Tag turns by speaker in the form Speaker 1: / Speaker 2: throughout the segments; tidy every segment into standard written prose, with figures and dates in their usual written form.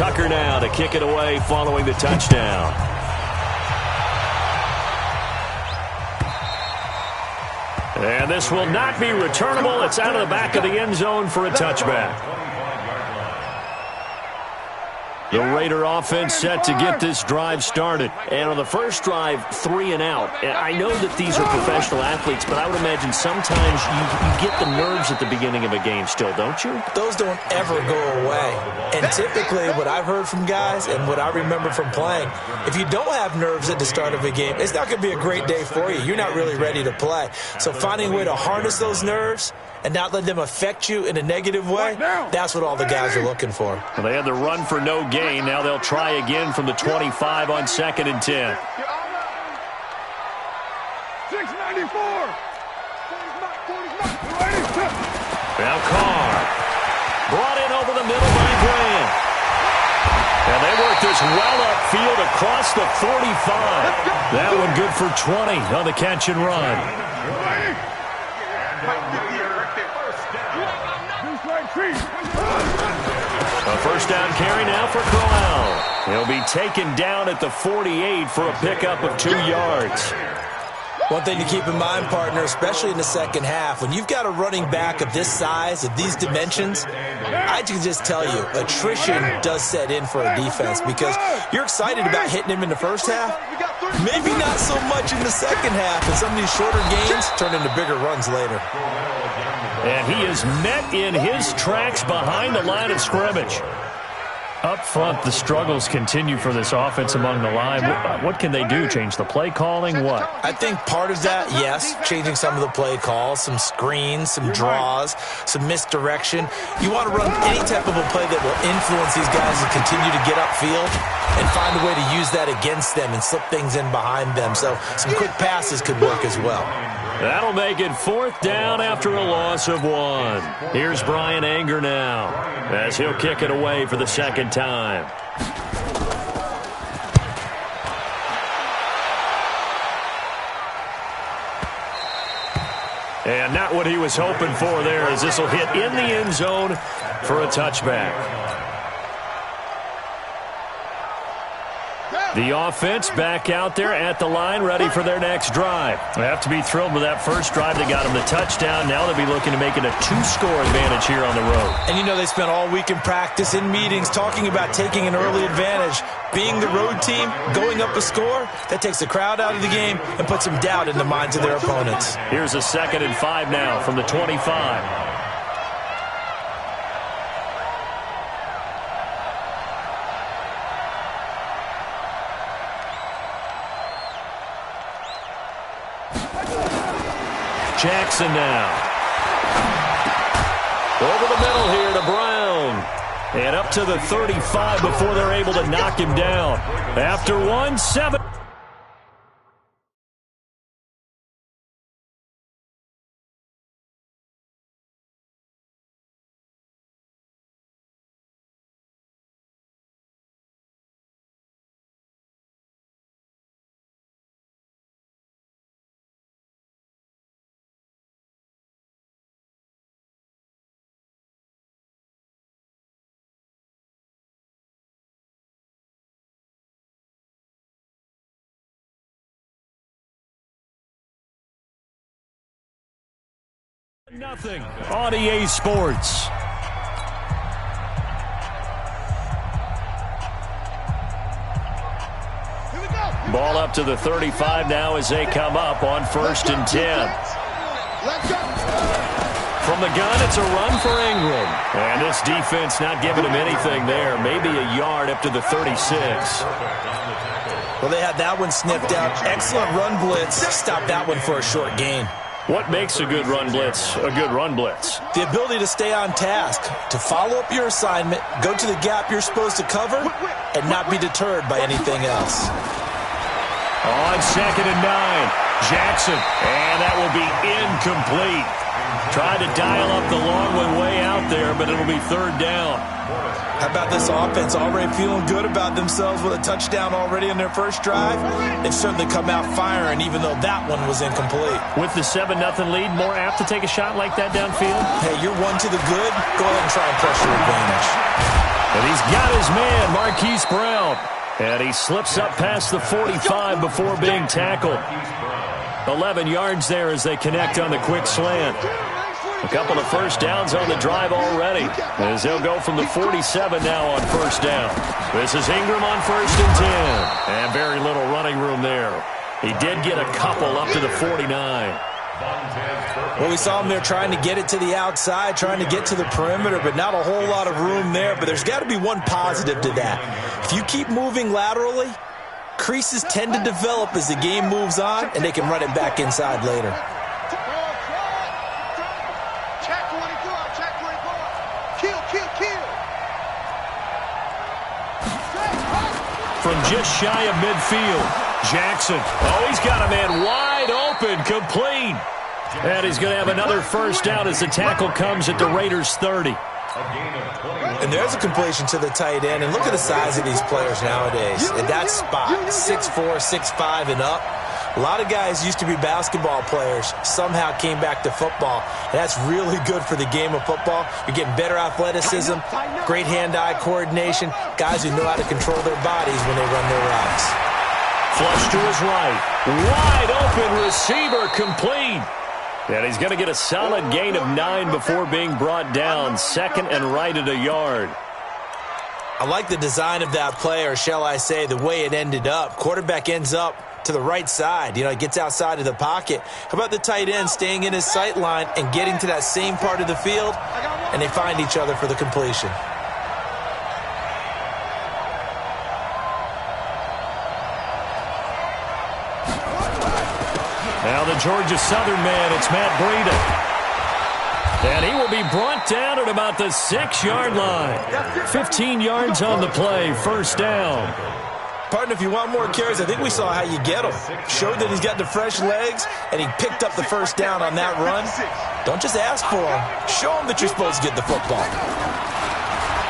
Speaker 1: Tucker now to kick it away following the touchdown. And this will not be returnable. It's out of the back of the end zone for a touchback. The Raider offense set to get this drive started. And on the first drive, 3 and out. And I know that these are professional athletes, but I would imagine sometimes you get the nerves at the beginning of a game still, don't you?
Speaker 2: Those don't ever go away. And typically what I've heard from guys and what I remember from playing, if you don't have nerves at the start of a game, it's not going to be a great day for you. You're not really ready to play. So finding a way to harness those nerves and not let them affect you in a negative way, that's what all the guys are looking for.
Speaker 1: Well, they had the run for no gain. Now they'll try again from the 25 on 2nd and 10.
Speaker 3: 694.
Speaker 1: Now Carr. Brought in over the middle by Grant. And they work this well upfield across the 45. That one good for 20 on the catch and run. A first down carry now for Crowell. He'll be taken down at the 48 for a pickup of 2 yards.
Speaker 2: One thing to keep in mind, partner, especially in the second half, when you've got a running back of this size, of these dimensions, I can just tell you, attrition does set in for a defense because you're excited about hitting him in the first half, maybe not so much in the second half, and some of these shorter gains turn into bigger runs later.
Speaker 1: And he is met in his tracks behind the line of scrimmage. Up front, the struggles continue for this offense among the line. What can they do? Change the play calling? What?
Speaker 2: I think part of that, yes, changing some of the play calls, some screens, some draws, some misdirection. You want to run any type of a play that will influence these guys to continue to get upfield and find a way to use that against them and slip things in behind them. So some quick passes could work as well.
Speaker 1: That'll make it 4th down after a loss of 1. Here's Brian Anger now as he'll kick it away for the second time. And not what he was hoping for there, as this will hit in the end zone for a touchback. The offense back out there at the line, ready for their next drive. They have to be thrilled with that first drive. They got them the touchdown. Now they'll be looking to make it a 2-score advantage here on the road.
Speaker 2: And you know they spent all week in practice, in meetings, talking about taking an early advantage. Being the road team, going up a score, that takes the crowd out of the game and puts some doubt in the minds of their opponents.
Speaker 1: Here's a 2nd and 5 now from the 25. Jackson now. Over the middle here to Brown. And up to the 35 before they're able to knock him down. After 1-7. Nothing on EA Sports. Ball up to the 35 now as they come up on 1st and 10. From the gun, it's a run for Ingram. And this defense not giving him anything there. Maybe a yard up to the 36.
Speaker 2: Well, they had that one sniffed out. Excellent run blitz. Stop that one for a short gain.
Speaker 1: What makes a good run blitz a good run blitz?
Speaker 2: The ability to stay on task, to follow up your assignment, go to the gap you're supposed to cover, and not be deterred by anything else.
Speaker 1: On 2nd and 9, Jackson, and that will be incomplete. Tried to dial up the long one way out there, but it'll be 3rd down.
Speaker 2: How about this offense already feeling good about themselves with a touchdown already in their first drive? They've certainly come out firing, even though that one was incomplete.
Speaker 1: With the 7-0 lead, more apt to take a shot like that downfield?
Speaker 2: Hey, you're one to the good. Go ahead and try and press your advantage.
Speaker 1: And he's got his man, Marquise Brown. And he slips up past the 45 before being tackled. 11 yards there as they connect on the quick slant. A couple of first downs on the drive already, as they'll go from the 47 now on first down. This is Ingram on 1st and 10. And very little running room there. He did get a couple up to the 49.
Speaker 2: Well, we saw him there trying to get it to the outside, trying to get to the perimeter, but not a whole lot of room there. But there's got to be one positive to that. If you keep moving laterally, creases tend to develop as the game moves on, and they can run it back inside later.
Speaker 1: From just shy of midfield, Jackson. Oh, he's got a man wide open, complete. And he's going to have another first down as the tackle comes at the Raiders' 30.
Speaker 2: And there's a completion to the tight end. And look at the size of these players nowadays. At that spot, 6'4", 6'5", and up. A lot of guys used to be basketball players, somehow came back to football. And that's really good for the game of football. You're getting better athleticism, great hand-eye coordination, guys who know how to control their bodies when they run their routes.
Speaker 1: Flush to his right. Wide open receiver, complete. And he's going to get a solid gain of 9 before being brought down. 2nd and right at a yard.
Speaker 2: I like the design of that play, or shall I say the way it ended up. Quarterback ends up to the right side. You know, he gets outside of the pocket. How about the tight end staying in his sight line and getting to that same part of the field, and they find each other for the completion.
Speaker 1: Now the Georgia Southern man, it's Matt Breida. And he will be brought down at about the 6-yard line. 15 yards on the play, first down.
Speaker 2: Partner, if you want more carries, I think we saw how you get him. Showed that he's got the fresh legs, and he picked up the first down on that run. Don't just ask for him. Show him that you're supposed to get the football.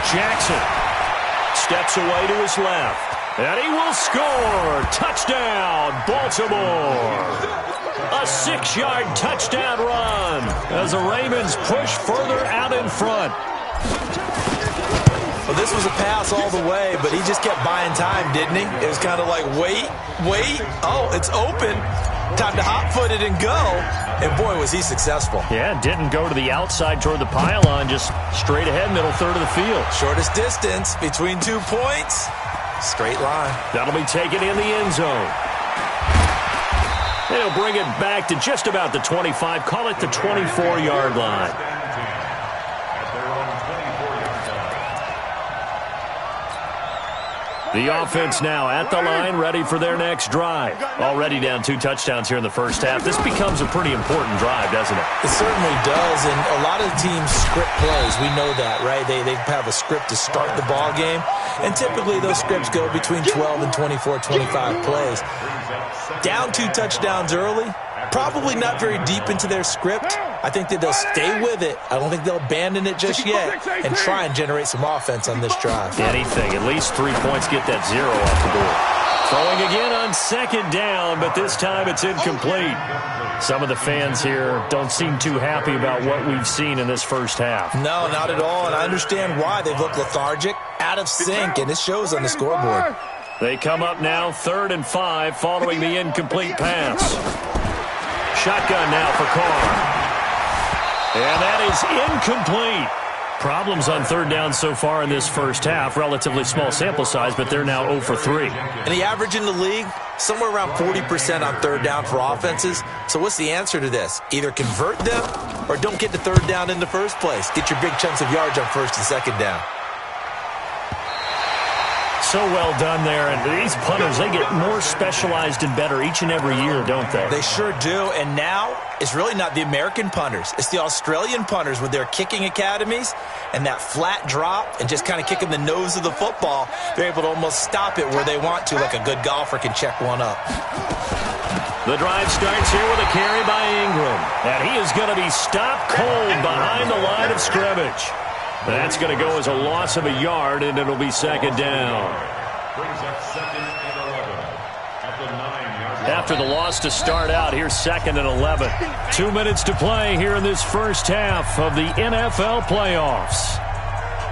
Speaker 1: Jackson steps away to his left. And he will score. Touchdown, Baltimore. A 6-yard touchdown run as the Ravens push further out in front.
Speaker 2: Well, this was a pass all the way, but he just kept buying time, didn't he? It was kind of like, wait. Oh, it's open. Time to hot-foot it and go. And, boy, was he successful.
Speaker 1: Yeah, didn't go to the outside toward the pylon, just straight ahead, middle third of the field.
Speaker 2: Shortest distance between 2 points. Straight line.
Speaker 1: That'll be taken in the end zone. They'll bring it back to just about the 25. Call it the 24-yard line. The offense now at the line, ready for their next drive. Already down 2 touchdowns here in the first half. This becomes a pretty important drive, doesn't it?
Speaker 2: It certainly does, and a lot of teams script plays. We know that, right? They have a script to start the ball game, and typically those scripts go between 12 and 24, 25 plays. Down 2 touchdowns early, probably not very deep into their script. I think that they'll stay with it. I don't think they'll abandon it just yet and try and generate some offense on this drive.
Speaker 1: Anything. At least 3 points, get that 0 off the board. Throwing again on 2nd down, but this time it's incomplete. Some of the fans here don't seem too happy about what we've seen in this first half.
Speaker 2: No, not at all, and I understand why. They've looked lethargic, out of sync, and it shows on the scoreboard.
Speaker 1: They come up now 3rd and 5 following the incomplete pass. Shotgun now for Carr. And that is incomplete. Problems on 3rd down so far in this first half. Relatively small sample size, but they're now 0 for 3.
Speaker 2: And the average in the league, somewhere around 40% on 3rd down for offenses. So what's the answer to this? Either convert them or don't get to 3rd down in the first place. Get your big chunks of yards on 1st and 2nd down.
Speaker 1: So well done there, and these punters, they get more specialized and better each and every year, don't they?
Speaker 2: They sure do, and now it's really not the American punters. It's the Australian punters with their kicking academies and that flat drop and just kind of kicking the nose of the football. They're able to almost stop it where they want to, like a good golfer can check one up.
Speaker 1: The drive starts here with a carry by Ingram, and he is going to be stopped cold behind the line of scrimmage. That's going to go as a loss of a yard, and it'll be 2nd down. After the loss to start out, here's 2nd and 11. 2 minutes to play here in this first half of the NFL playoffs.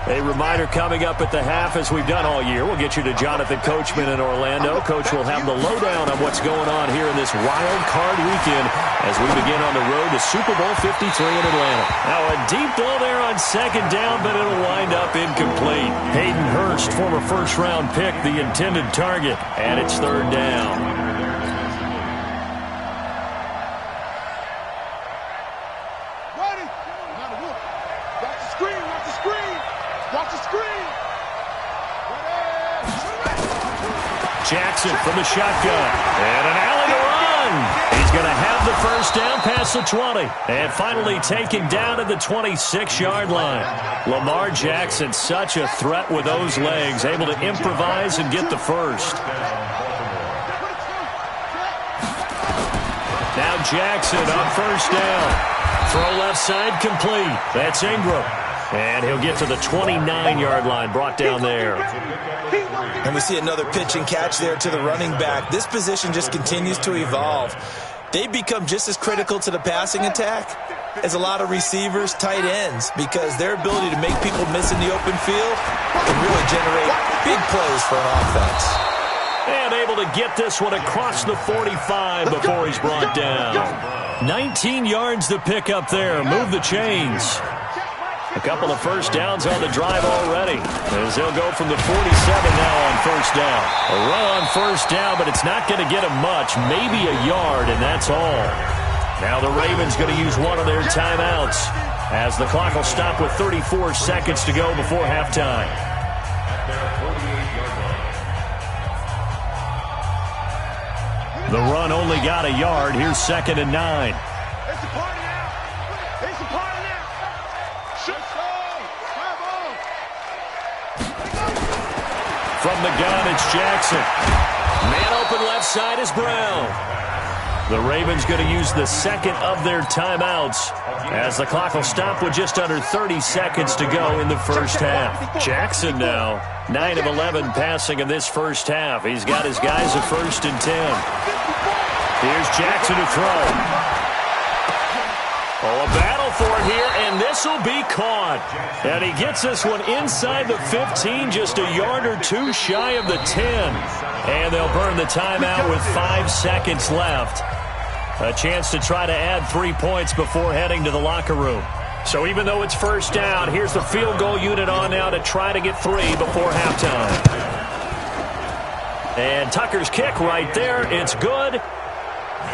Speaker 1: A reminder coming up at the half, as we've done all year. We'll get you to Jonathan Coachman in Orlando. Coach will have the lowdown on what's going on here in this wild card weekend as we begin on the road to Super Bowl 53 in Atlanta. Now a deep ball there on second down, but it'll wind up incomplete. Hayden Hurst, former first-round pick, the intended target, and it's third down. Jackson from the shotgun. And an alley to run. He's going to have the first down past the 20. And finally taken down at the 26-yard line. Lamar Jackson, such a threat with those legs, able to improvise and get the first. Now Jackson on first down. Throw left side complete. That's Ingram. And he'll get to the 29-yard line, brought down there.
Speaker 2: And we see another pitch and catch there to the running back. This position just continues to evolve. They become just as critical to the passing attack as a lot of receivers, tight ends, because their ability to make people miss in the open field can really generate big plays for an offense.
Speaker 1: And able to get this one across the 45 before he's brought down. 19 yards to pick up there. Move the chains. A couple of first downs on the drive already, as they'll go from the 47 now on first down. A run on first down, but it's not going to get him much, maybe a yard, and that's all. Now the Ravens going to use one of their timeouts, as the clock will stop with 34 seconds to go before halftime. The run only got a yard. Here's 2nd and 9. From the gun, it's Jackson. Man open left side is Brown. The Ravens going to use the second of their timeouts, as the clock will stop with just under 30 seconds to go in the first half. Jackson now, 9 of 11 passing in this first half. He's got his guys at 1st and 10. Here's Jackson to throw. Oh, a battle for it here, and this will be caught. And he gets this one inside the 15, just a yard or two shy of the 10. And they'll burn the timeout with 5 seconds left. A chance to try to add 3 points before heading to the locker room. So even though it's first down, here's the field goal unit on now to try to get 3 before halftime. And Tucker's kick right there. It's good.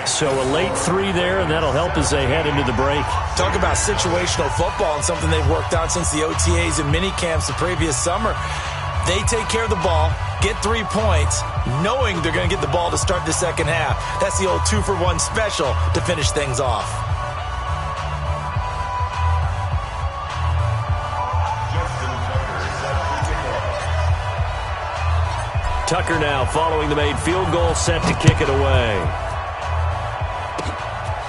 Speaker 1: So a late 3 there, and that'll help as they head into the break.
Speaker 2: Talk about situational football and something they've worked on since the OTAs and mini camps the previous summer. They take care of the ball, get 3 points, knowing they're going to get the ball to start the second half. That's the old 2-for-1 special to finish things off.
Speaker 1: Tucker now following the made field goal, set to kick it away.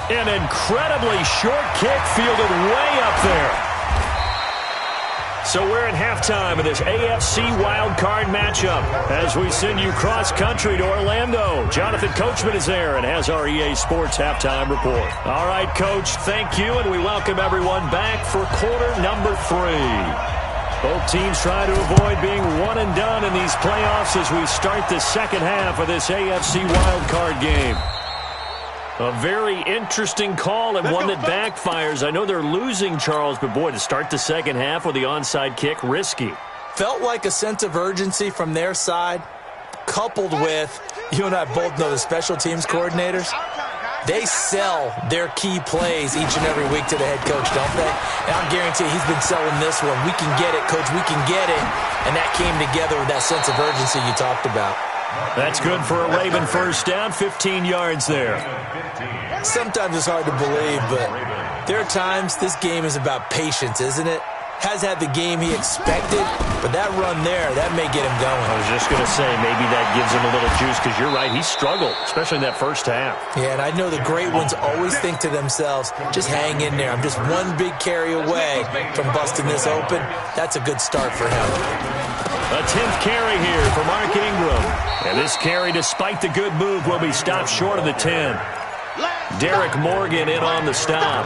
Speaker 1: An incredibly short kick fielded way up there. So we're at halftime of this AFC wildcard matchup as we send you cross-country to Orlando. Jonathan Coachman is there and has our EA Sports halftime report. All right, Coach, thank you, and we welcome everyone back for quarter number 3. Both teams try to avoid being one and done in these playoffs as we start the second half of this AFC wildcard game. A very interesting call and one that backfires. I know they're losing, Charles, but boy, to start the second half with the onside kick, risky.
Speaker 2: Felt like a sense of urgency from their side, coupled with, you and I both know the special teams coordinators. They sell their key plays each and every week to the head coach, don't they? And I guarantee he's been selling this one. We can get it, Coach, we can get it. And that came together with that sense of urgency you talked about.
Speaker 1: That's good for a Raven first down, 15 yards there.
Speaker 2: Sometimes it's hard to believe, but there are times this game is about patience, isn't it? Has had the game he expected, but that run there, that may get him going.
Speaker 1: I was just going to say, maybe that gives him a little juice, because you're right, he struggled, especially in that first half.
Speaker 2: Yeah, and I know the great ones always think to themselves, just hang in there. I'm just one big carry away from busting this open. That's a good start for him.
Speaker 1: A 10th carry here for Mark Ingram. And this carry, despite the good move, will be stopped short of the 10. Derek Morgan in on the stop.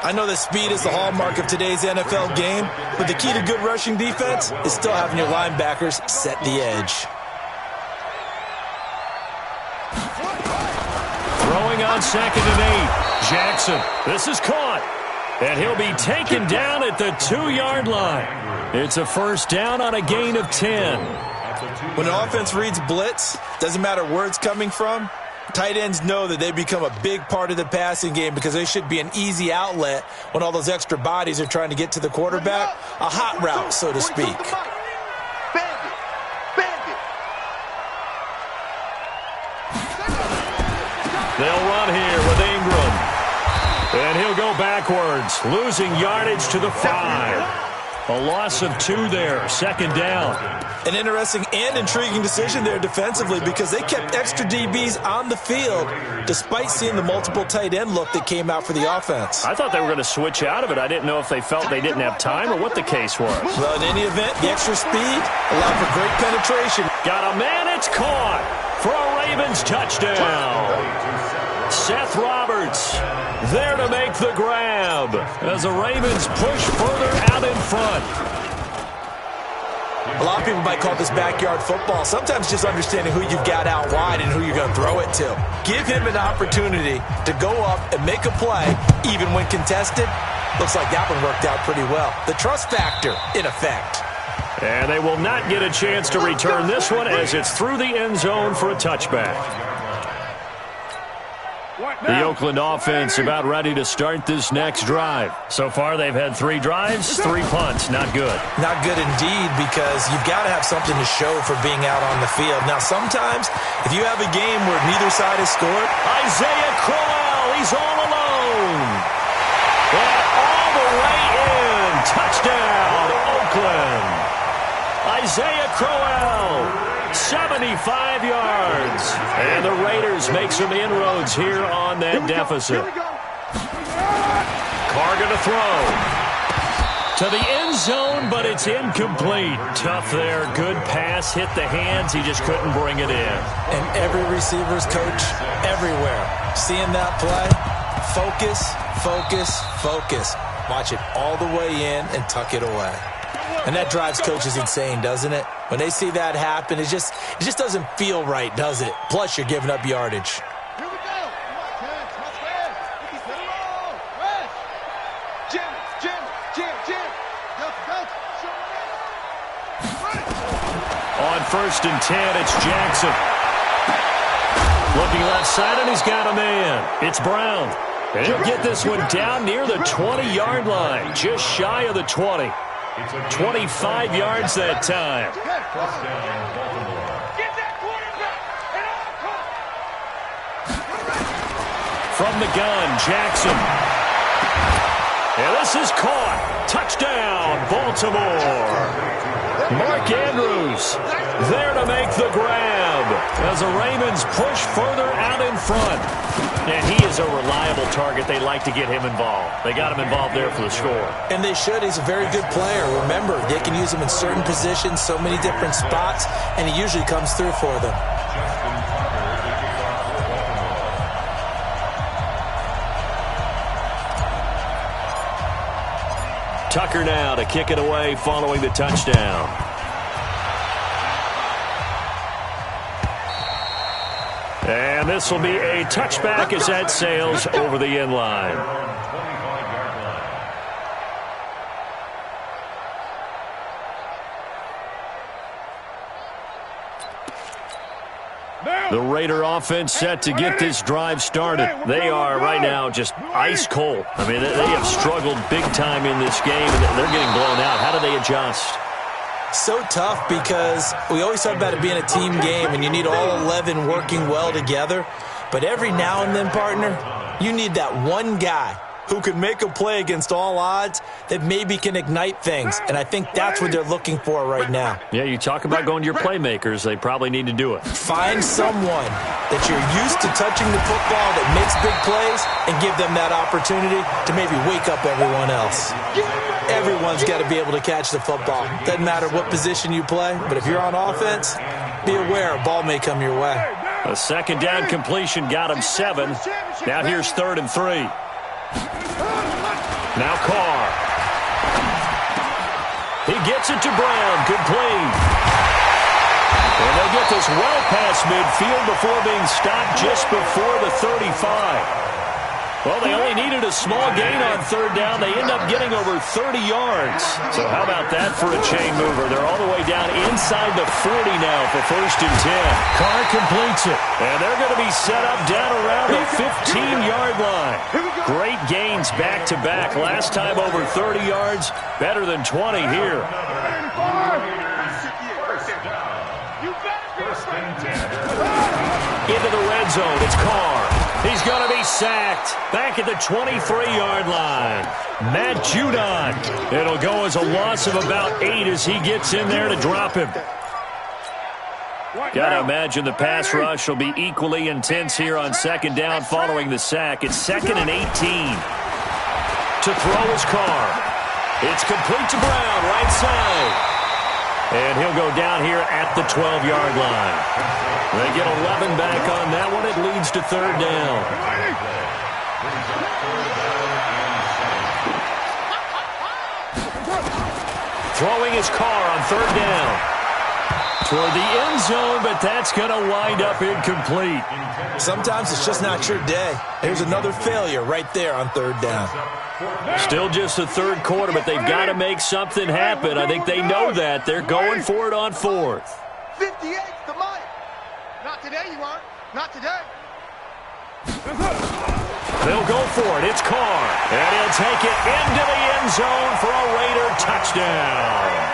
Speaker 2: I know that speed is the hallmark of today's NFL game, but the key to good rushing defense is still having your linebackers set the edge.
Speaker 1: Throwing on 2nd and 8. Jackson. This is caught. And he'll be taken down at the 2-yard line. It's a first down on a gain of 10.
Speaker 2: When an offense reads blitz, doesn't matter where it's coming from, tight ends know that they become a big part of the passing game because they should be an easy outlet when all those extra bodies are trying to get to the quarterback. A hot route, so to speak.
Speaker 1: They'll run here with Ingram. And he'll go backwards, losing yardage to the 5. A loss of 2 there, 2nd down.
Speaker 2: An interesting and intriguing decision there defensively because they kept extra DBs on the field despite seeing the multiple tight end look that came out for the offense.
Speaker 1: I thought they were going to switch out of it. I didn't know if they felt they didn't have time or what the case was.
Speaker 2: Well, in any event, the extra speed allowed for great penetration.
Speaker 1: Got a man, it's caught for a Ravens touchdown. Seth Roberts there to make the grab as the Ravens push further out in front.
Speaker 2: A lot of people might call this backyard football. Sometimes just understanding who you've got out wide and who you're going to throw it to. Give him an opportunity to go up and make a play, even when contested. Looks like that one worked out pretty well. The trust factor, in effect.
Speaker 1: And they will not get a chance to return this one as it's through the end zone for a touchback. The Oakland offense about ready to start this next drive. So far, they've had 3 drives, 3 punts. Not good.
Speaker 2: Not good indeed, because you've got to have something to show for being out on the field. Now, sometimes, if you have a game where neither side has scored.
Speaker 1: Isaiah Crowell, he's all alone. And all the way in. Touchdown, Oakland. Isaiah Crowell. 75 yards. And the Raiders make some inroads here on that deficit. Carr going to throw. To the end zone, but it's incomplete. Tough there. Good pass. Hit the hands. He just couldn't bring it in.
Speaker 2: And every receiver's coach everywhere. Seeing that play, focus, focus, focus. Watch it all the way in and tuck it away. And that drives coaches insane, doesn't it? When they see that happen, it just doesn't feel right, does it? Plus, you're giving up yardage.
Speaker 3: Here we go.
Speaker 1: On 1st and 10, it's Jackson. Looking left side, and he's got a man. It's Brown. And he'll get this one down near the 20-yard line, just shy of the 20. 25 yards that time. From the gun, Jackson. And this is caught. Touchdown, Baltimore. Mark Andrews there to make the grab as the Ravens push further out in front. And he is a reliable target. They like to get him involved. They got him involved there for the score.
Speaker 2: And they should. He's a very good player. Remember, they can use him in certain positions, so many different spots, and he usually comes through for them.
Speaker 1: Tucker now to kick it away following the touchdown. And this will be a touchback as that sails over the end line. The Raider offense set to get this drive started. They are right now just ice cold. I mean, they have struggled big time in this game, and they're getting blown out. How do they adjust?
Speaker 2: So tough because we always talk about it being a team game, and you need all 11 working well together. But every now and then, partner, you need that one guy who can make a play against all odds that maybe can ignite things. And I think that's what they're looking for right now.
Speaker 1: Yeah, you talk about going to your playmakers. They probably need to do it.
Speaker 2: Find someone that you're used to touching the football that makes big plays and give them that opportunity to maybe wake up everyone else. Everyone's got to be able to catch the football. Doesn't matter what position you play, but if you're on offense, be aware a ball may come your way.
Speaker 1: A second down completion got him 7. Now here's 3rd and 3. Now Carr. He gets it to Brown. Complete. And they'll get this well past midfield before being stopped just before the 35. Well, they only needed a small gain on third down. They end up getting over 30 yards. So how about that for a chain mover? They're all the way down inside the 40 now for 1st and 10. Carr completes it. And they're going to be set up down around the 15-yard line. Great gains back-to-back. Last time over 30 yards, better than 20 here. Into the red zone. It's Carr. He's going to be sacked. Back at the 23-yard line. Matt Judon. It'll go as a loss of about 8 as he gets in there to drop him. Got to imagine the pass rush will be equally intense here on 2nd down following the sack. It's 2nd and 18. To throw is Carr. It's complete to Brown, right side. And he'll go down here at the 12-yard line. They get 11 back on that one. It leads to 3rd down. Throwing his Carr on 3rd down. Toward the end zone, but that's going to wind up incomplete.
Speaker 2: Sometimes it's just not your day. There's another failure right there on 3rd down.
Speaker 1: Still just the 3rd quarter, but they've got to make something happen. I think they know that. They're going for it on 4th.
Speaker 3: 58's the mic. Not today, you aren't. Not today.
Speaker 1: They'll go for it. It's Carr. And he'll take it into the end zone for a Raider touchdown.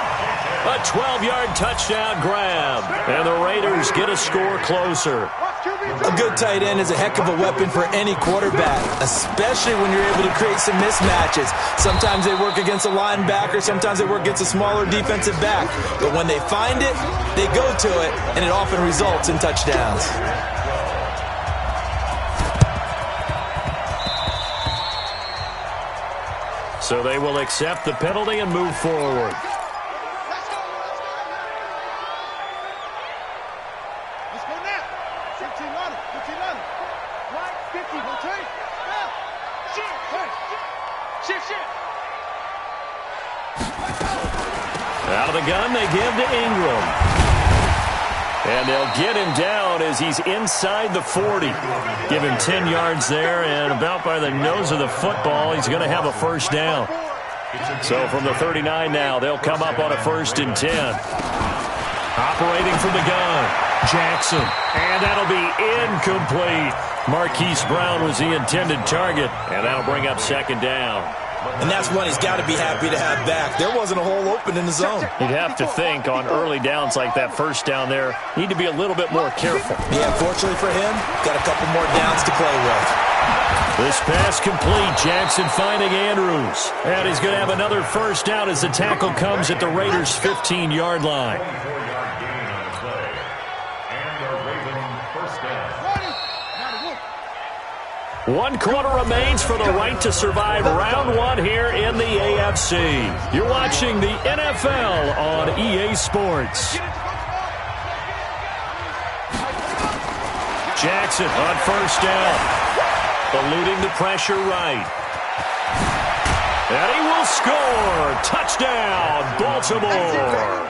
Speaker 1: A 12-yard touchdown grab. And the Raiders get a score closer.
Speaker 2: A good tight end is a heck of a weapon for any quarterback, especially when you're able to create some mismatches. Sometimes they work against a linebacker, sometimes they work against a smaller defensive back. But when they find it, they go to it, and it often results in touchdowns.
Speaker 1: So they will accept the penalty and move forward. Out of the gun, they give to Ingram. And they'll get him down as he's inside the 40. Give him 10 yards there, and about by the nose of the football, he's going to have a 1st down. So from the 39 now, they'll come up on a 1st and 10. Operating from the gun, Jackson. And that'll be incomplete. Marquise Brown was the intended target, and that'll bring up 2nd down.
Speaker 2: And that's one he's got to be happy to have back. There wasn't a hole open in the zone.
Speaker 1: You'd have to think on early downs like that 1st down there, need to be a little bit more careful.
Speaker 2: Yeah, fortunately for him, got a couple more downs to play with.
Speaker 1: This pass complete. Jackson finding Andrews. And he's going to have another 1st down as the tackle comes at the Raiders' 15-yard line. One quarter remains for the right to survive round 1 here in the AFC. You're watching the NFL on EA Sports. Jackson on 1st down. Eluding the pressure right. And he will score. Touchdown, Baltimore.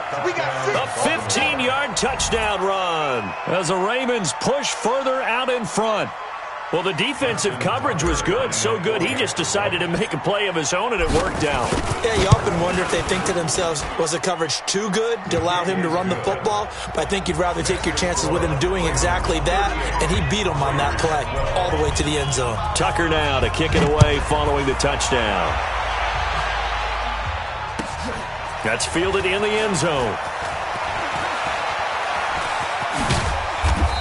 Speaker 1: A 15-yard touchdown run as the Ravens push further out in front. Well, the defensive coverage was good, so good he just decided to make a play of his own, and it worked out.
Speaker 2: Yeah, you often wonder if they think to themselves, was the coverage too good to allow him to run the football? But I think you'd rather take your chances with him doing exactly that, and he beat him on that play all the way to the end zone.
Speaker 1: Tucker now to kick it away following the touchdown. That's fielded in the end zone.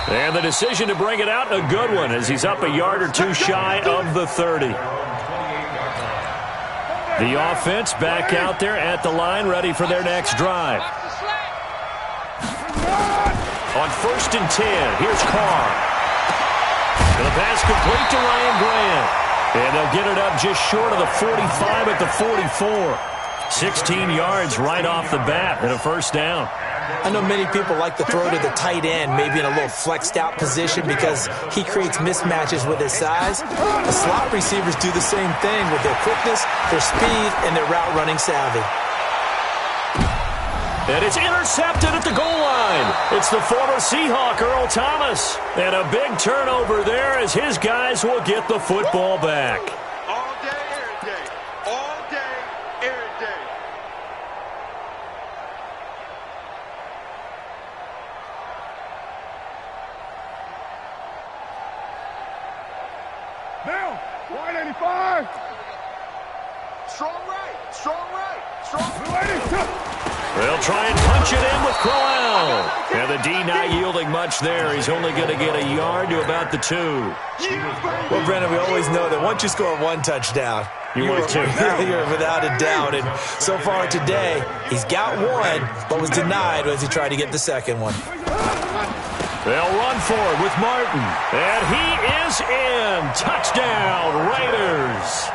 Speaker 1: And the decision to bring it out, a good one, as he's up a yard or two shy of the 30. The offense back out there at the line, ready for their next drive. On 1st and 10, here's Carr. And the pass complete to Ryan Grant. And they'll get it up just short of the 45 at the 44. 16 yards right off the bat and a 1st down.
Speaker 2: I know many people like to throw to the tight end, maybe in a little flexed out position because he creates mismatches with his size. The slot receivers do the same thing with their quickness, their speed, and their route running savvy.
Speaker 1: And it's intercepted at the goal line. It's the former Seahawk, Earl Thomas. And a big turnover there as his guys will get the football back.
Speaker 3: All day, every day. All day, every day.
Speaker 4: Now, 185.
Speaker 3: Strong right, strong right, strong right.
Speaker 1: They'll try and punch it in with Crowell. And the D not yielding much there. He's only going to get a yard to about the 2.
Speaker 2: Well, Brennan, we always know that once you score one touchdown,
Speaker 1: you win 2.
Speaker 2: You're without a doubt. And so far today, he's got one, but was denied as he tried to get the second one.
Speaker 1: They'll run for it with Martin. And he is in. Touchdown, Raiders.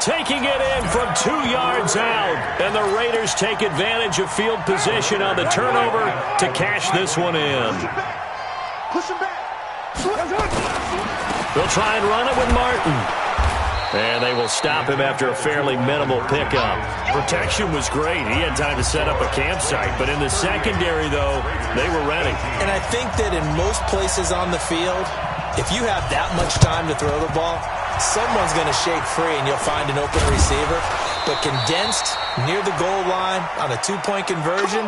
Speaker 1: Taking it in from 2 yards out. And the Raiders take advantage of field position on the turnover to cash this one in.
Speaker 3: Push him back.
Speaker 1: They'll try and run it with Martin. And they will stop him after a fairly minimal pickup. Protection was great. He had time to set up a campsite. But in the secondary, though, they were ready.
Speaker 2: And I think that in most places on the field, if you have that much time to throw the ball, someone's going to shake free and you'll find an open receiver. But condensed near the goal line on a 2-point conversion,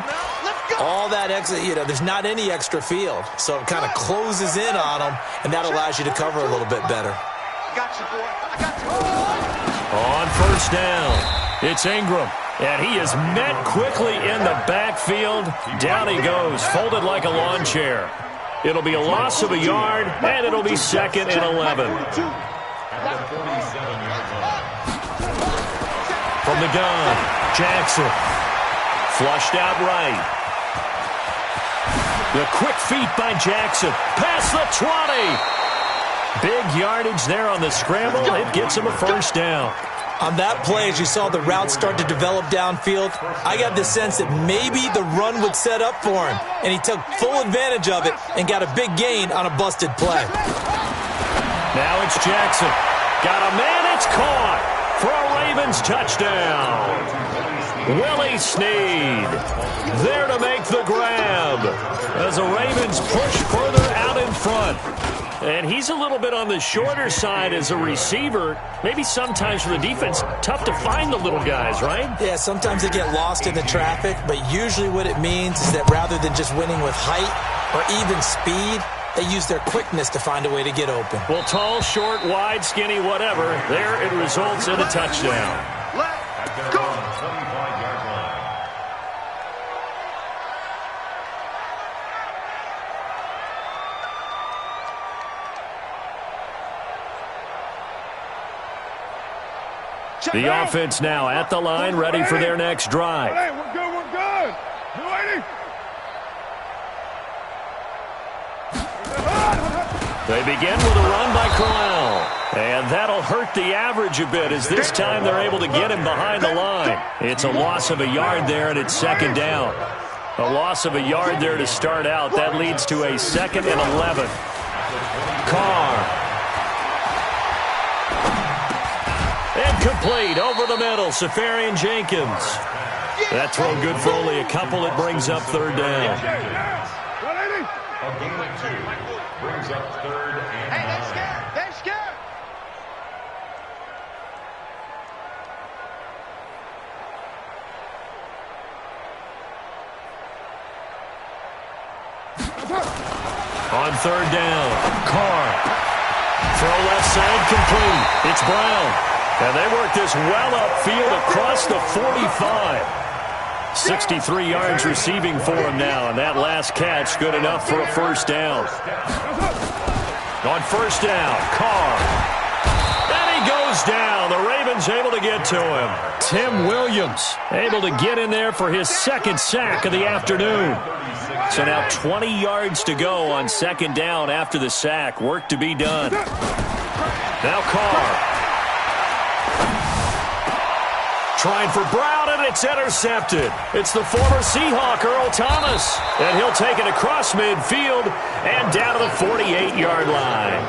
Speaker 2: all that extra, there's not any extra field. So it kind of closes in on them, and that allows you to cover a little bit better.
Speaker 3: I got you, boy. I got you.
Speaker 1: On first down, it's Ingram. And he is met quickly in the backfield. Down he goes, folded like a lawn chair. It'll be a loss of a yard, and it'll be 2nd and 11. From the gun, Jackson. Flushed out right. The quick feet by Jackson. Past the 20. Big yardage there on the scramble. It gets him a first down.
Speaker 2: On that play, as you saw the route start to develop downfield, I got the sense that maybe the run would set up for him, and he took full advantage of it and got a big gain on a busted play.
Speaker 1: Now it's Jackson. Got a man, it's caught for a Ravens touchdown. Willie Snead there to make the grab as the Ravens push further out in front. And he's a little bit on the shorter side as a receiver. Maybe sometimes for the defense, tough to find the little guys, right?
Speaker 2: Yeah, sometimes they get lost in the traffic, but usually what it means is that rather than just winning with height or even speed, they use their quickness to find a way to get open.
Speaker 1: Well, tall, short, wide, skinny, whatever, there it results in a touchdown.
Speaker 3: Let's go.
Speaker 1: The offense now at the line, ready for their next drive.
Speaker 4: Hey, we're good, we're good. You ready?
Speaker 1: They begin with a run by Crowell. And that'll hurt the average a bit as this time they're able to get him behind the line. It's a loss of a yard there, and it's 2nd down. A loss of a yard there to start out. That leads to a 2nd and 11. Carr. Incomplete over the middle. Safarian Jenkins. That throw good for only a couple. It brings up 3rd down.
Speaker 4: A gain of 2 brings up 3rd and 9.
Speaker 3: Hey, they're scared. They're scared.
Speaker 1: On 3rd down, Carr. Throw left side complete. It's Brown. And they work this well upfield across the 45. 63 yards receiving for him now, and that last catch good enough for a first down. On first down, Carr. And he goes down. The Ravens able to get to him. Tim Williams able to get in there for his 2nd sack of the afternoon. So now 20 yards to go on 2nd down after the sack. Work to be done. Now Carr. trying for Brown, and it's intercepted. It's the former Seahawk, Earl Thomas, and he'll take it across midfield and down to the 48-yard line.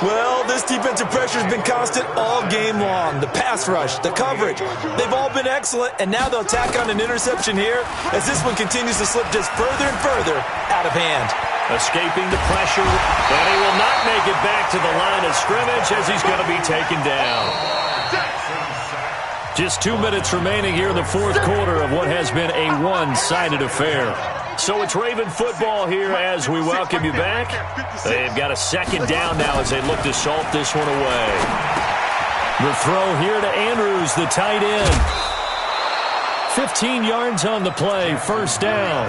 Speaker 2: Well, this defensive pressure has been constant all game long. The pass rush, the coverage, they've all been excellent, and now they'll tack on an interception here as this one continues to slip just further and further out of hand.
Speaker 1: Escaping the pressure, and he will not make it back to the line of scrimmage as he's going to be taken down. Just 2 minutes remaining here in the fourth quarter of what has been a one-sided affair. So it's Raven football here as we welcome you back. They've got a second down now as they look to salt this one away. The throw here to Andrews, the tight end. 15 yards on the play, first down.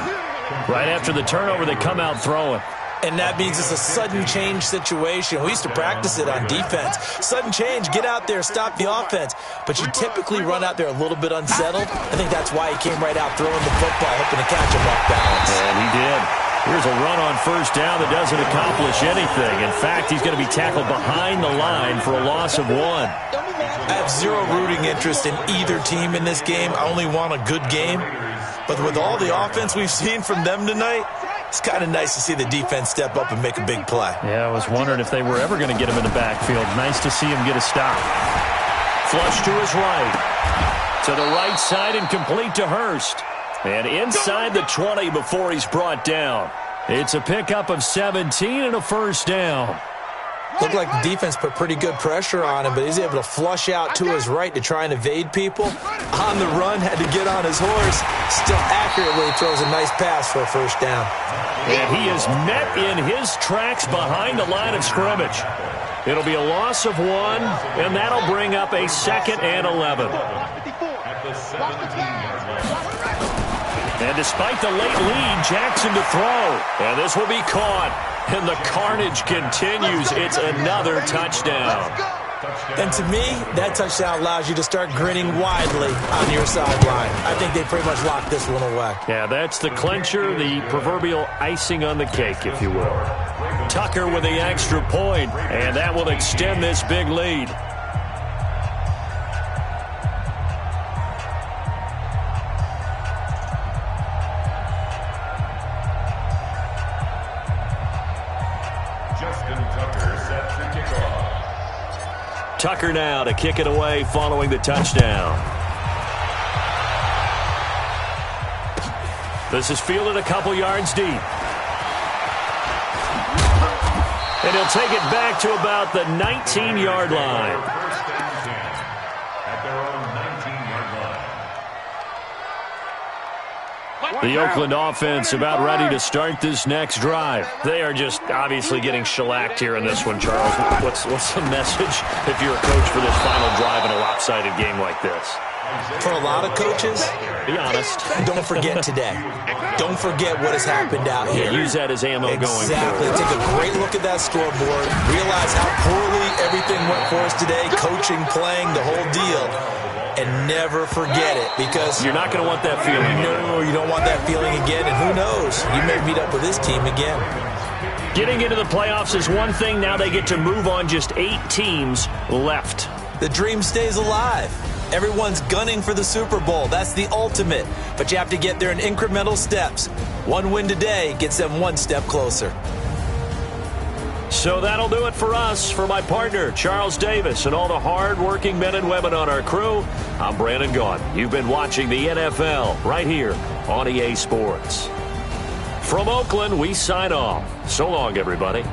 Speaker 1: Right after the turnover, they come out throwing.
Speaker 2: And that means it's a sudden change situation. We used to practice it on defense. Sudden change, get out there, stop the offense. But you typically run out there a little bit unsettled. I think that's why he came right out throwing the football, hoping to catch him off balance.
Speaker 1: And he did. Here's a run on first down that doesn't accomplish anything. In fact, he's going to be tackled behind the line for a loss of 1.
Speaker 2: I have zero rooting interest in either team in this game. I only want a good game. But with all the offense we've seen from them tonight, it's kind of nice to see the defense step up and make a big play.
Speaker 1: Yeah, I was wondering if they were ever going to get him in the backfield. Nice to see him get a stop. Flush to his right. To the right side and complete to Hurst. And inside the 20 before he's brought down. It's a pickup of 17 and a first down.
Speaker 2: Looked like the defense put pretty good pressure on him, but he's able to flush out to his right to try and evade people. On the run, had to get on his horse. Still accurately throws a nice pass for a first down.
Speaker 1: And he is met in his tracks behind the line of scrimmage. It'll be a loss of 1, and that'll bring up a 2nd and 11. And despite the late lead, Jackson to throw. And this will be caught. And the carnage continues. It's another touchdown.
Speaker 2: And to me, that touchdown allows you to start grinning widely on your sideline. I think they pretty much locked this one away.
Speaker 1: Yeah, that's the clincher, the proverbial icing on the cake, if you will. Tucker with the extra point, and that will extend this big lead. Tucker now to kick it away following the touchdown. This is fielded a couple yards deep. And he'll take it back to about the 19-yard line. The Oakland offense about ready to start this next drive. They are just obviously getting shellacked here in this one, Charles. What's the message if you're a coach for this final drive in a lopsided game like this?
Speaker 2: For a lot of coaches,
Speaker 1: be honest.
Speaker 2: Don't forget today. Don't forget what has happened out here.
Speaker 1: Yeah, use that as ammo going forward.
Speaker 2: Exactly. Take a great look at that scoreboard. Realize how poorly everything went for us today. Coaching, playing, the whole deal. And never forget it, because
Speaker 1: you're not going to want that feeling.
Speaker 2: No, you don't want that feeling again. And who knows? You may meet up with this team again.
Speaker 1: Getting into the playoffs is one thing. Now they get to move on. Just 8 teams left.
Speaker 2: The dream stays alive. Everyone's gunning for the Super Bowl. That's the ultimate. But you have to get there in incremental steps. One win today gets them one step closer.
Speaker 1: So that'll do it for us. For my partner, Charles Davis, and all the hard-working men and women on our crew, I'm Brandon Gaudin. You've been watching the NFL right here on EA Sports. From Oakland, we sign off. So long, everybody.